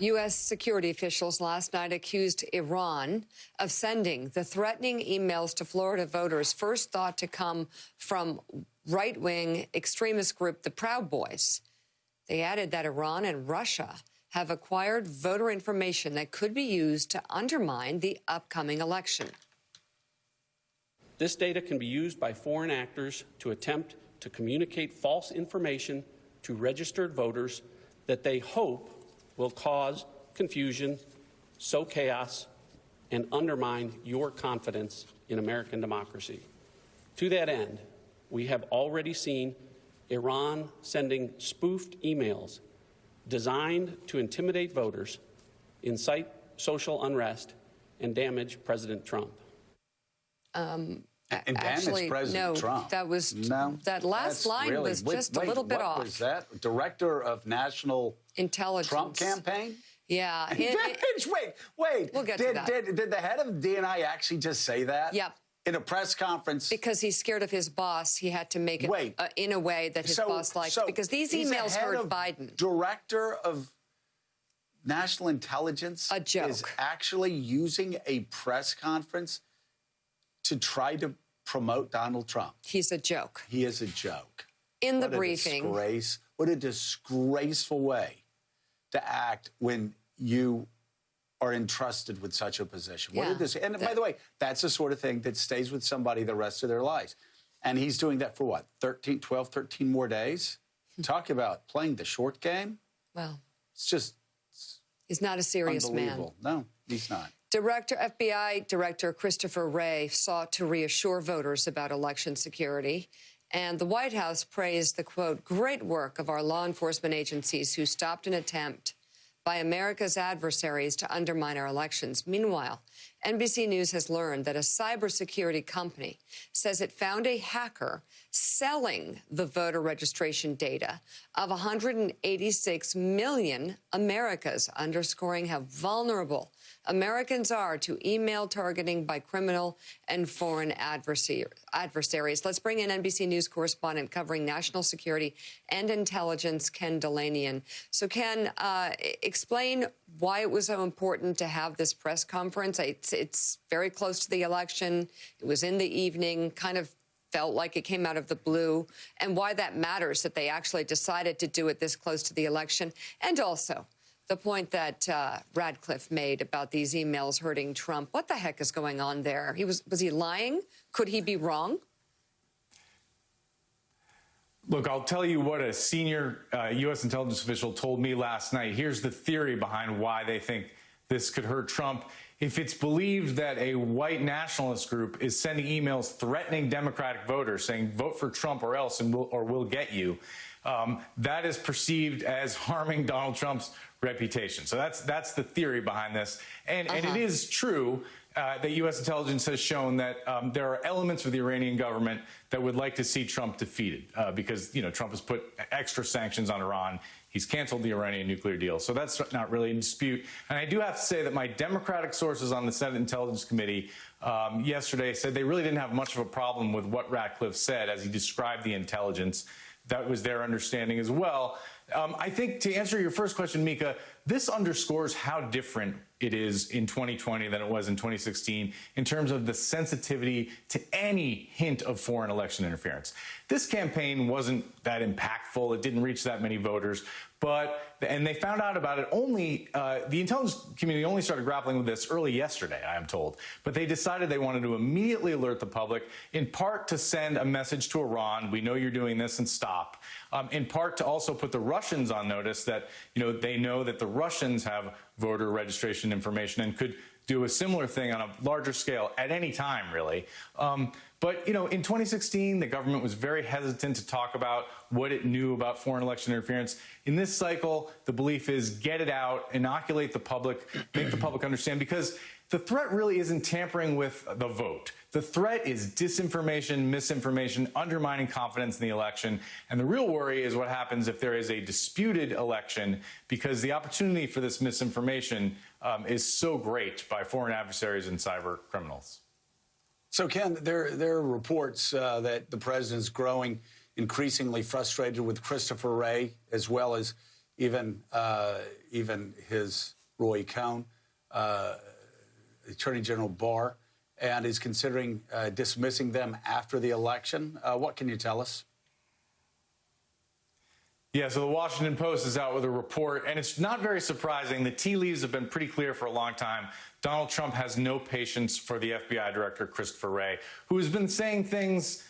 U.S. security officials last night accused Iran of sending the threatening emails to Florida voters first thought to come from right-wing extremist group the Proud Boys. They added that Iran and Russia have acquired voter information that could be used to undermine the upcoming election. This data can be used by foreign actors to attempt to communicate false information to registered voters that they hope will cause confusion, sow chaos, and undermine your confidence in American democracy. To that end, we have already seen Iran sending spoofed emails designed to intimidate voters, incite social unrest, and damage President Trump. And Actually, damage President Trump. That last line was just a little bit off. What was that? Director of National Intelligence. Trump campaign? Yeah. Wait. We'll get to that. Did the head of DNI actually just say that? Yep. In a press conference? Because he's scared of his boss, he had to make it in a way that his boss liked. Because these emails hurt Biden. Director of National Intelligence a joke. Is actually using a press conference to try to promote Donald Trump. He's a joke. He is a joke. In the briefing. What a disgraceful way to act when you are entrusted with such a position. Yeah, And by the way, that's the sort of thing that stays with somebody the rest of their lives. And he's doing that for what, 12, 13 more days? Talk about playing the short game. Well, it's just he's not a serious man. No, he's not. FBI Director Christopher Wray sought to reassure voters about election security. And the White House praised the, quote, great work of our law enforcement agencies who stopped an attempt by America's adversaries to undermine our elections. Meanwhile, NBC News has learned that a cybersecurity company says it found a hacker selling the voter registration data of 186 million Americans, underscoring how vulnerable Americans are to email targeting by criminal and foreign adversaries. Let's bring in NBC News correspondent covering national security and intelligence, Ken Delanian. So, Ken, explain why it was so important to have this press conference. It's very close to the election. It was in the evening, kind of felt like it came out of the blue, and why that matters that they actually decided to do it this close to the election. And also the point that Radcliffe made about these emails hurting Trump. What the heck is going on there? Was he lying? Could he be wrong? Look, I'll tell you what a senior U.S. intelligence official told me last night. Here's the theory behind why they think this could hurt Trump. If it's believed that a white nationalist group is sending emails threatening Democratic voters, saying vote for Trump or else and we'll get you, that is perceived as harming Donald Trump's reputation. So that's the theory behind this. And it is true that U.S. intelligence has shown that there are elements of the Iranian government that would like to see Trump defeated because, Trump has put extra sanctions on Iran. He's canceled the Iranian nuclear deal. So that's not really in dispute. And I do have to say that my Democratic sources on the Senate Intelligence Committee yesterday said they really didn't have much of a problem with what Radcliffe said as he described the intelligence. That was their understanding as well. I think to answer your first question, Mika, this underscores how different it is in 2020 than it was in 2016 in terms of the sensitivity to any hint of foreign election interference. This campaign wasn't that impactful. It didn't reach that many voters. And they found out about it only, the intelligence community only started grappling with this early yesterday, I am told. But they decided they wanted to immediately alert the public, in part to send a message to Iran, we know you're doing this and stop. In part to also put the Russians on notice that, they know that the Russians have voter registration information and could do a similar thing on a larger scale at any time, really. But, in 2016, the government was very hesitant to talk about what it knew about foreign election interference. In this cycle, the belief is get it out, inoculate the public, make the public understand, because the threat really isn't tampering with the vote. The threat is disinformation, misinformation, undermining confidence in the election. And the real worry is what happens if there is a disputed election, because the opportunity for this misinformation is so great by foreign adversaries and cyber criminals. So, Ken, there are reports that the president's growing increasingly frustrated with Christopher Wray, as well as, even his Roy Cohn, Attorney General Barr, and is considering dismissing them after the election. What can you tell us? Yeah, so the Washington Post is out with a report, and it's not very surprising. The tea leaves have been pretty clear for a long time. Donald Trump has no patience for the FBI director, Christopher Wray, who has been saying things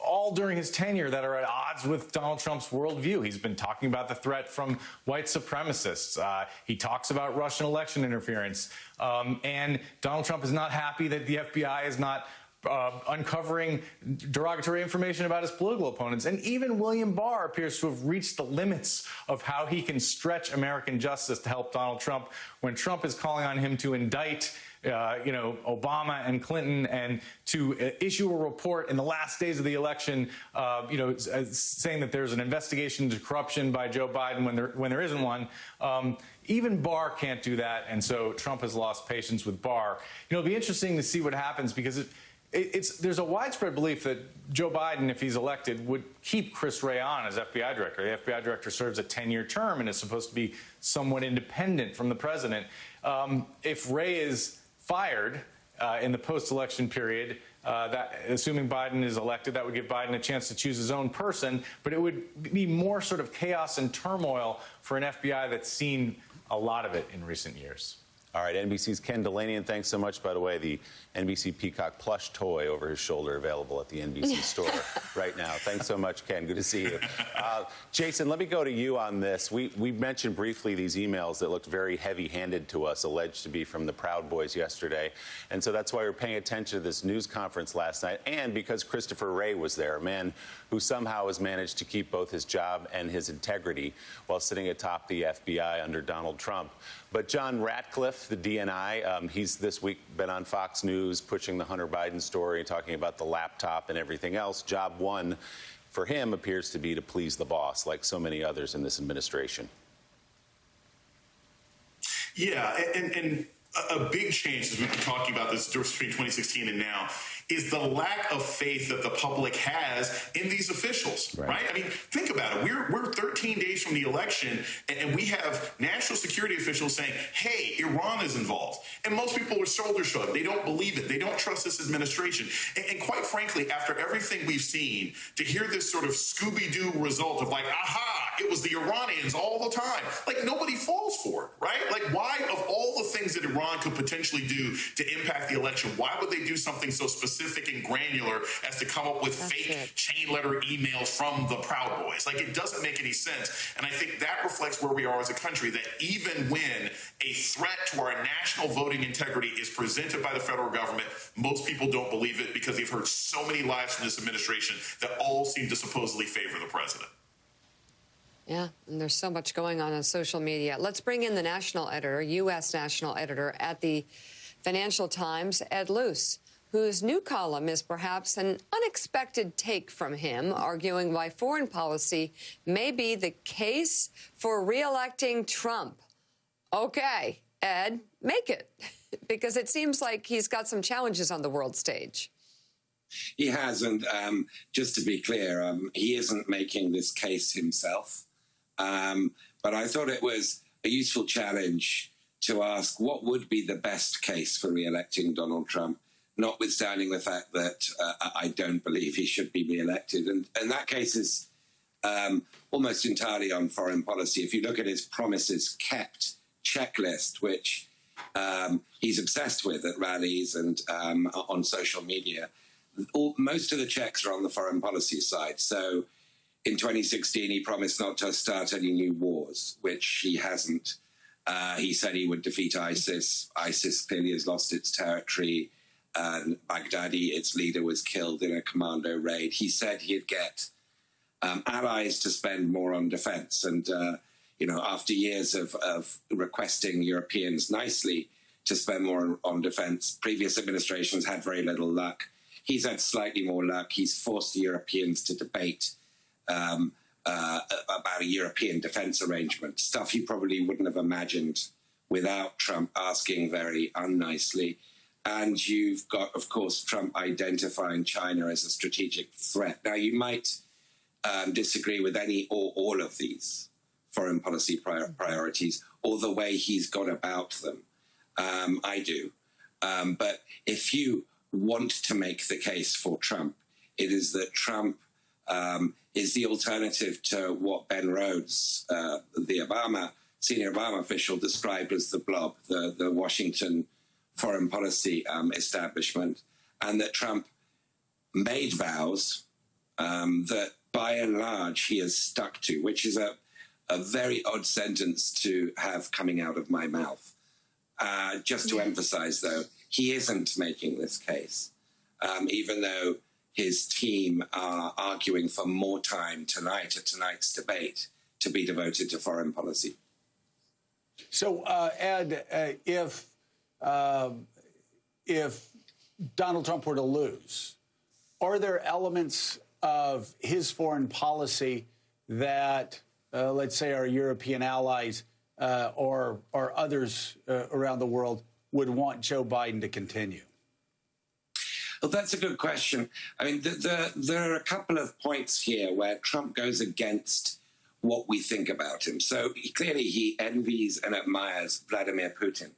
all during his tenure that are at odds with Donald Trump's worldview. He's been talking about the threat from white supremacists. He talks about Russian election interference. And Donald Trump is not happy that the FBI is not uncovering derogatory information about his political opponents. And even William Barr appears to have reached the limits of how he can stretch American justice to help Donald Trump when Trump is calling on him to indict Obama and Clinton and to issue a report in the last days of the election, saying that there's an investigation into corruption by Joe Biden when there isn't one. Even Barr can't do that, and so Trump has lost patience with Barr. It'll be interesting to see what happens because there's a widespread belief that Joe Biden, if he's elected, would keep Chris Wray on as FBI director. The FBI director serves a 10-year term and is supposed to be somewhat independent from the president. If Wray is fired in the post-election period, assuming Biden is elected, that would give Biden a chance to choose his own person, but it would be more sort of chaos and turmoil for an FBI that's seen a lot of it in recent years. All right, NBC's Ken Delaney, and thanks so much, by the way, the NBC Peacock plush toy over his shoulder available at the NBC store right now. Thanks so much, Ken. Good to see you. Jason, let me go to you on this. We mentioned briefly these emails that looked very heavy-handed to us, alleged to be from the Proud Boys yesterday. And so that's why we're paying attention to this news conference last night, and because Christopher Wray was there, a man who somehow has managed to keep both his job and his integrity while sitting atop the FBI under Donald Trump. But John Ratcliffe, the DNI, he's this week been on Fox News pushing the Hunter Biden story, talking about the laptop and everything else. Job one for him appears to be to please the boss, like so many others in this administration. Yeah, and a big change, as we've been talking about this between 2016 and now, is the lack of faith that the public has in these officials, right? I mean, think about it. We're 13 days from the election, and we have national security officials saying, hey, Iran is involved. And most people are shoulder shrugged. They don't believe it. They don't trust this administration. And quite frankly, after everything we've seen, to hear this sort of Scooby-Doo result of like, aha, it was the Iranians all the time. Like, nobody falls for it, right? Like, why, of all the things that Iran could potentially do to impact the election, why would they do something so specific and granular as to come up with fake chain letter emails from the Proud Boys? Like, it doesn't make any sense. And I think that reflects where we are as a country, that even when a threat to our national voting integrity is presented by the federal government, most people don't believe it because they've heard so many lies from this administration that all seem to supposedly favor the president. Yeah, and there's so much going on social media. Let's bring in the national editor, U.S. national editor at the Financial Times, Ed Luce, whose new column is perhaps an unexpected take from him, arguing why foreign policy may be the case for re-electing Trump. Okay, Ed, make it, because it seems like he's got some challenges on the world stage. He has, and just to be clear, he isn't making this case himself. But I thought it was a useful challenge to ask what would be the best case for re-electing Donald Trump, notwithstanding the fact that I don't believe he should be re-elected. And that case is almost entirely on foreign policy. If you look at his promises kept checklist, which he's obsessed with at rallies and on social media, most of the checks are on the foreign policy side. So in 2016, he promised not to start any new wars, which he hasn't. He said he would defeat ISIS. ISIS clearly has lost its territory. And Baghdadi, its leader, was killed in a commando raid. He said he'd get allies to spend more on defense. And, after years of requesting Europeans nicely to spend more on defense, previous administrations had very little luck. He's had slightly more luck. He's forced the Europeans to debate about a European defense arrangement, stuff he probably wouldn't have imagined without Trump asking very unnicely. And you've got, of course, Trump identifying China as a strategic threat. Now, you might disagree with any or all of these foreign policy priorities or the way he's gone about them. I do. But if you want to make the case for Trump, it is that Trump is the alternative to what Ben Rhodes, the senior Obama official, described as the blob, the Washington foreign policy establishment, and that Trump made vows that by and large he has stuck to, which is a very odd sentence to have coming out of my mouth. Just to emphasize, though, he isn't making this case, even though his team are arguing for more time tonight at tonight's debate to be devoted to foreign policy. So, Ed, if Donald Trump were to lose, are there elements of his foreign policy that, let's say, our European allies or others around the world would want Joe Biden to continue? Well, that's a good question. I mean, there are a couple of points here where Trump goes against what we think about him. So clearly he envies and admires Vladimir Putin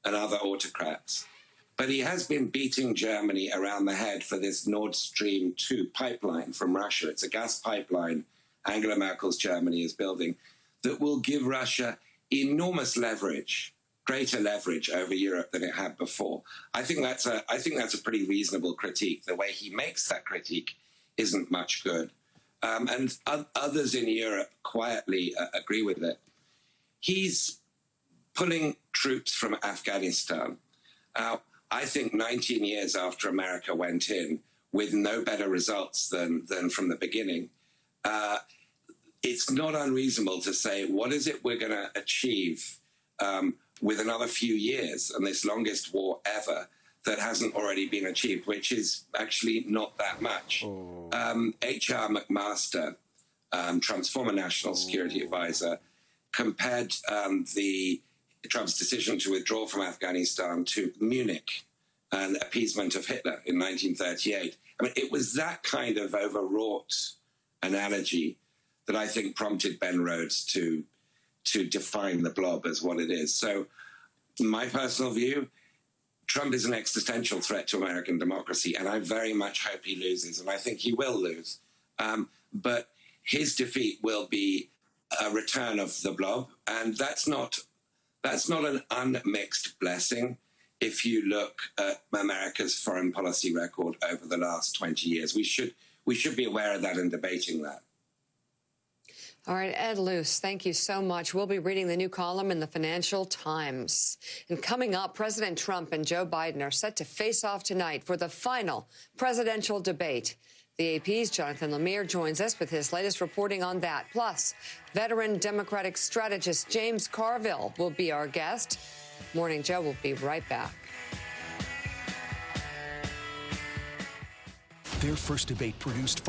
and other autocrats. But he has been beating Germany around the head for this Nord Stream 2 pipeline from Russia. It's a gas pipeline Angela Merkel's Germany is building that will give Russia enormous leverage, greater leverage over Europe than it had before. I think that's a pretty reasonable critique. The way he makes that critique isn't much good. And others in Europe quietly agree with it. He's pulling troops from Afghanistan. I think 19 years after America went in, with no better results than from the beginning, it's not unreasonable to say, what is it we're going to achieve with another few years and this longest war ever that hasn't already been achieved, which is actually not that much. H.R. McMaster, Trump's former national security advisor, compared Trump's decision to withdraw from Afghanistan to Munich and appeasement of Hitler in 1938. I mean, it was that kind of overwrought analogy that I think prompted Ben Rhodes to define the blob as what it is. So my personal view, Trump is an existential threat to American democracy, and I very much hope he loses, and I think he will lose. But his defeat will be a return of the blob, and that's not an unmixed blessing if you look at America's foreign policy record over the last 20 years. We should be aware of that and debating that. All right, Ed Luce, thank you so much. We'll be reading the new column in the Financial Times. And coming up, President Trump and Joe Biden are set to face off tonight for the final presidential debate. The AP's Jonathan Lemire joins us with his latest reporting on that. Plus, veteran Democratic strategist James Carville will be our guest. Morning Joe will be right back. Their first debate produced